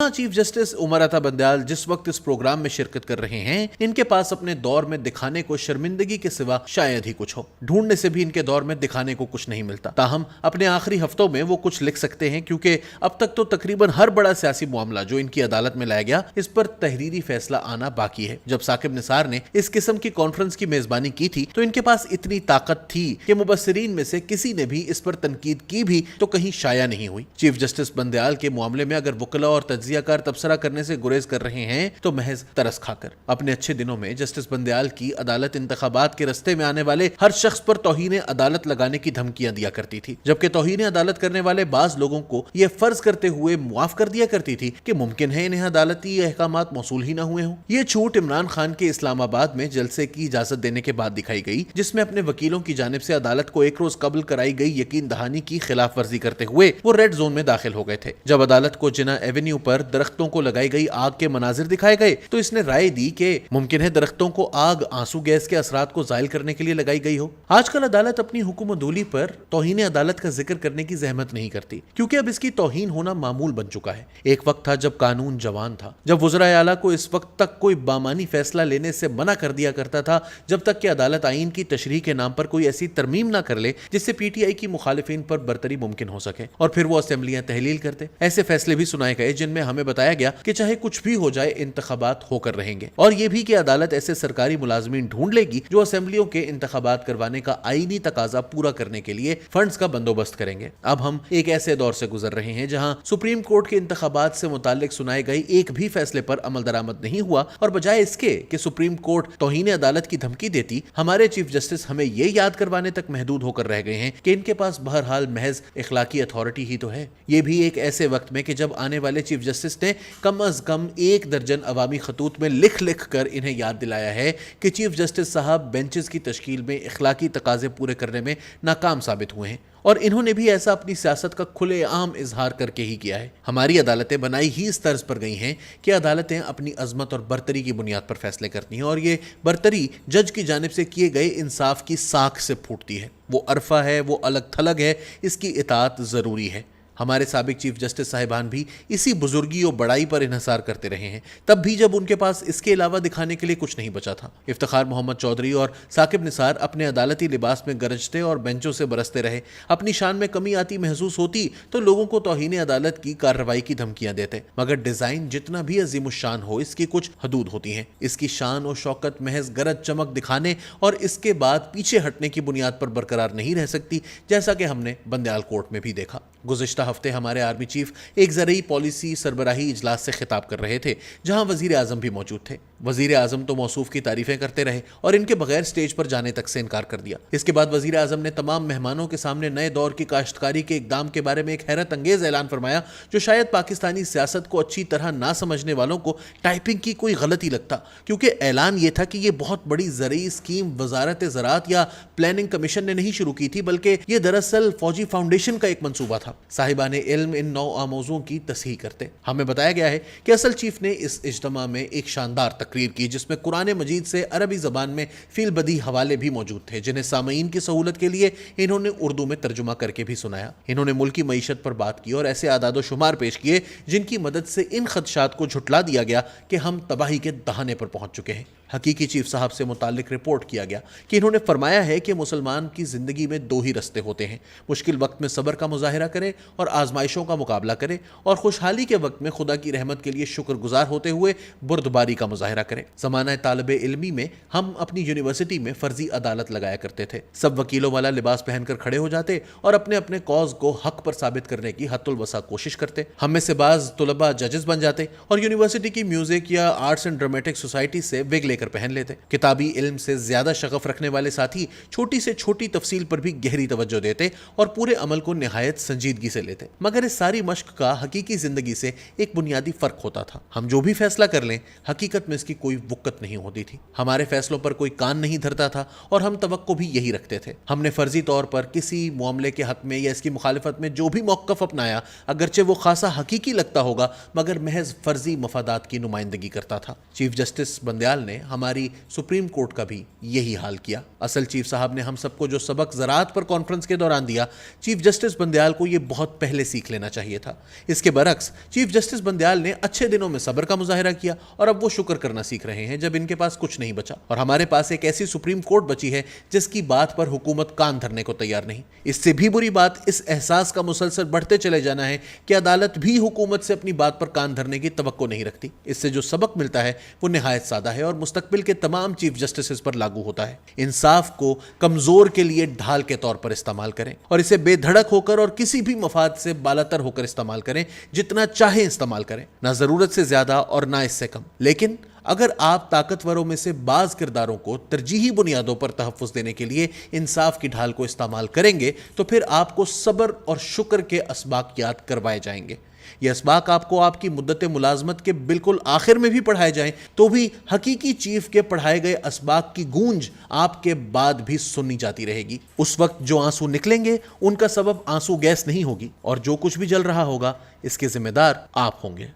जहां chief justice Umar Ata Bandial जिस वक्त इस प्रोग्राम में शिरकत कर रहे हैं, इनके पास अपने दौर में दिखाने को शर्मिंदगी के सिवा शायद ही कुछ हो। ढूंढने से भी इनके दौर में दिखाने को कुछ नहीं मिलता। ताहम अपने आखिरी हफ्तों में वो कुछ लिख सकते हैं, क्योंकि अब तक तो तकरीबन हर बड़ा सियासी मामला जो इनकी अदालत में लाया गया, इस पर तहरीरी फैसला आना बाकी है। जब साकिब निसार ने इस किस्म की कॉन्फ्रेंस की मेजबानी की थी तो इनके पास इतनी ताकत थी कि मुबस्सिरीन में से किसी ने भी इस पर तनकीद की भी तो कहीं शाया नहीं हुई। चीफ जस्टिस बंदयाल के मामले में अगर वकला और तज्जियाकार तबसरा करने से गुरेज कर रहे हैं तो महज तरस खाकर। अपने अच्छे दिनों में जस्टिस बंदयाल की अदालत इंतखाबात के रस्ते में आने वाले हर शख्स पर तौहीन अदालत लगाने की धमकियां दिया करती थी, जबकि तौहीन अदालत करने वाले बाज लोगों को यह फर्ज करते हुए मुआफ कर दिया करती थी कि मुमकिन है इन्हें अदालती अहकामात मौसूल ही न हुए हों। ये छूट इमरान खान के इस्लामाबाद में जलसे की इजाजत देने के बाद दिखाई गई, जिसमें अपने वकीलों की जानिब से अदालत को एक रोज कबल कराई गई यकीन दहानी की खिलाफ वर्जी करते हुए वो रेड जोन में दाखिल हो गए थे। जब अदालत को जिना एवेन्यू पर दरख्तों को लगाई गई आग के मनाजिर दिखाए गए तो इसने राय दी कि मुमकिन है दरख्तों को आग आंसू गैस के असरात को जायल करने के लिए लगाई गई हो। आजकल अदालत अपनी हुक्म दूली पर तौहीन अदालत का जिक्र करने की जहमत नहीं करती, क्योंकि अब इसकी तौहीन होना मामूल बन चुका है। एक वक्त था जब कानून जवान था, जब वज़राए आला को इस वक्त तक कोई बामानी फैसला लेने से मना कर दिया करता था जब तक कि अदालत आइन की तशरीह के नाम पर कोई ऐसी तरमीम ना कर ले जिससे पीटीआई की मुखालिफिन पर बरतरी मुमकिन हो सके, और फिर वो असेंबलियां तहलील करते। ऐसे फैसले भी सुनाए गए जिनमें हमें बताया गया कि चाहे कुछ भी हो जाए इंतखाबात होकर रहेंगे, और ये भी कि अदालत ऐसे सरकारी मुलाजमीन ढूंढ लेगी जो असेंबलियों के इंतखाबात करवाने का आईनी तकाजा पूरा करने के लिए फंड्स का बंदोबस्त करेंगे। अब हम एक ऐसे दौर से गुजर रहे हैं जहां सुप्रीम कोर्ट के इंतखाबात से मुताल्लिक सुनाए गए एक भी फैसले पर अमल दरामद नहीं हुआ, और बजाय इसके कि सुप्रीम कोर्ट तौहीन अदालत की धमकी देती, हमारे चीफ जस्टिस हमें ये याद करवाने तक महदूद होकर रह गए हैं कि इनके पास बहरहाल महज इखलाकी अथॉरिटी ही तो है। ये भी एक ऐसे वक्त में कि जब आने वाले चीफ जस्टिस ने कम अज कम 1 दर्जन अवामी खतूत में लिख लिख कर इन्हें याद दिलाया है कि चीफ जस्टिस साहब बेंचेस की तश्कील में इखलाकी तकाजे पूरे करने में नाकाम साबित हुए हैं, और इन्होंने भी ऐसा अपनी सियासत का खुलेआम इजहार करके ही किया है। हमारी अदालतें बनाई ही इस तर्ज पर गई हैं कि अदालतें अपनी अजमत और बरतरी की बुनियाद पर फैसले करती हैं, और ये बरतरी जज की जानिब से किए गए इंसाफ की साख से फूटती है। वो अरफा है, वो अलग थलग है, इसकी इताअत ज़रूरी है। हमारे साबिक चीफ जस्टिस साहिबान भी इसी बुजुर्गी और बड़ाई पर इन्हसार करते रहे हैं, तब भी जब उनके पास इसके अलावा दिखाने के लिए कुछ नहीं बचा था। इफ्तिखार मोहम्मद चौधरी और साकिब निसार अपने अदालती लिबास में गरजते और बेंचों से बरसते रहे। अपनी शान में कमी आती महसूस होती तो लोगों को तौहीन अदालत की कार्रवाई की धमकियां देते, मगर डिजाइन जितना भी अजीमुशान हो, इसकी कुछ हदूद होती हैं। इसकी शान और शौकत महज गरज चमक दिखाने और इसके बाद पीछे हटने की बुनियाद पर बरकरार नहीं रह सकती, जैसा कि हमने बंदयाल कोर्ट में भी देखा। गुज़िश्ता हफ्ते हमारे आर्मी चीफ एक ज़रूरी पॉलिसी सरबराही इजलास से खिताब कर रहे थे, जहां वजीर आजम भी मौजूद थे। वजीर आजम तो मौसूफ की तारीफें करते रहे और इनके बगैर स्टेज पर जाने तक से इनकार कर दिया। इसके बाद वजीर आजम ने तमाम मेहमानों के सामने नए दौर की काश्तकारी के इकदाम के बारे में एक हैरत अंगेज ऐलान फरमाया, जो शायद पाकिस्तानी सियासत को अच्छी तरह ना समझने वालों को टाइपिंग की कोई गलती लगता, क्योंकि ऐलान ये था कि ये बहुत बड़ी ज़रूरी स्कीम वजारत ज़राअत या प्लानिंग कमीशन ने नहीं शुरू की थी, बल्कि ये दरअसल फौजी फाउंडेशन का एक मंसूबा था। साहिबान इल्म इन नौ मौज़ूओं की तस्हीह करते हमें बताया गया है कि असल चीफ ने इस इज्तिमा में एक शानदार तकरीर की, जिसमें कुरान मजीद से अरबी ज़बान में फ़िल बदी हवाले भी मौजूद थे, जिन्हें सामईन की सहूलत के लिए इन्होंने उर्दू में तर्जुमा करके भी सुनाया। इन्होंने मुल्की मईशत पर बात की और ऐसे आदादो शुमार पेश किए जिनकी मदद से इन खदशात को झुटला दिया गया कि हम तबाही के दहाने पर पहुंच चुके हैं। हकीकी चीफ साहब से मुतालिक रिपोर्ट किया गया कि इन्होंने फरमाया है कि मुसलमान की ज़िंदगी में 2 ही रस्ते होते हैं, मुश्किल वक्त में सब्र का मुजाहिरा करे और आजमाइशों का मुकाबला करे, और खुशहाली के वक्त में खुदा की रहमत के लिए शुक्रगुजार होते हुए बुर्दबारी का मुजाहिरा करे। ज़माना तालिब इल्मी में हम अपनी यूनिवर्सिटी में फ़र्जी अदालत लगाया करते थे। सब वकीलों वाला लिबास पहनकर खड़े हो जाते और अपने अपने कॉज को हक पर साबित करने की हत्तुल वसा कोशिश करते। हम में से बाज़ तुलबा जजेस बन जाते और यूनिवर्सिटी की म्यूजिक या आर्ट्स एंड ड्रामेटिक सोसाइटी से विग लेकर पहन लेते। किताबी इल्म से ज्यादा शगफ रखने वाले साथी छोटी से छोटी तफसील पर भी गहरी तवज्जो देते और पूरे अमल को निहायत संजीदगी से लेते। मगर इस सारी मश्क का हकीकी जिंदगी से एक बुनियादी फर्क होता था। हम जो भी फैसला कर लें, हकीकत में इसकी की कोई वक़्त नहीं होती थी। हमारे फैसलों पर कोई कान नहीं धरता था और हम तवक्को भी यही रखते थे। हमने फर्जी तौर पर किसी मामले के हक में या इसकी मुखालिफत में जो भी मौक़िफ़ अपनाया, अगरचे वो खासा हकीकी लगता होगा मगर महज फर्जी मफादात की नुमाइंदगी करता था। चीफ जस्टिस बंदयाल ने हमारी सुप्रीम कोर्ट का भी यही हाल किया। असल चीफ साहब ने हम सबको जो सबक ज़राअत पर कॉन्फ्रेंस के दौरान दिया, चीफ जस्टिस बंदयाल को ये बहुत पहले सीख लेना चाहिए था। इसके बरक्स चीफ जस्टिस बंदयाल ने अच्छे दिनों में सब्र का मुजाहिरा किया और अब वो शुक्र करना सीख रहे हैं जब इनके पास कुछ नहीं बचा और हमारे पास एक ऐसी सुप्रीम कोर्ट बची है जिसकी बात पर हुकूमत कान धरने को तैयार नहीं। इससे भी बुरी बात इस एहसास का मुसलसल बढ़ते चले जाना है कि अदालत भी हुकूमत से अपनी बात पर कान धरने की तवक्को नहीं रखती। इससे जो सबक मिलता है वो निहायत सादा है और मुस्तकबिल के तमाम चीफ जस्टिस पर लागू होता है। इंसाफ को कमजोर के लिए ढाल के तौर पर इस्तेमाल करें और इसे बेधड़क होकर और किसी भी मफाद से बालातर होकर इस्तेमाल करें, जितना चाहे इस्तेमाल करें, ना जरूरत से ज्यादा और ना इससे कम। लेकिन अगर आप ताकतवरों में से बाज किरदारों को तरजीही बुनियादों पर तहफ़्फ़ुज़ देने के लिए इंसाफ की ढाल को इस्तेमाल करेंगे तो फिर आपको सब्र और शुक्र के असबाक याद करवाए जाएंगे। ये असबाक आपको आपकी मुद्दत मुलाजमत के बिल्कुल आखिर में भी पढ़ाए जाएं तो भी हकीकी चीफ के पढ़ाए गए असबाक की गूंज आपके बाद भी सुननी जाती रहेगी। उस वक्त जो आंसू निकलेंगे उनका सबब आंसू गैस नहीं होगी और जो कुछ भी जल रहा होगा इसके जिम्मेदार आप होंगे।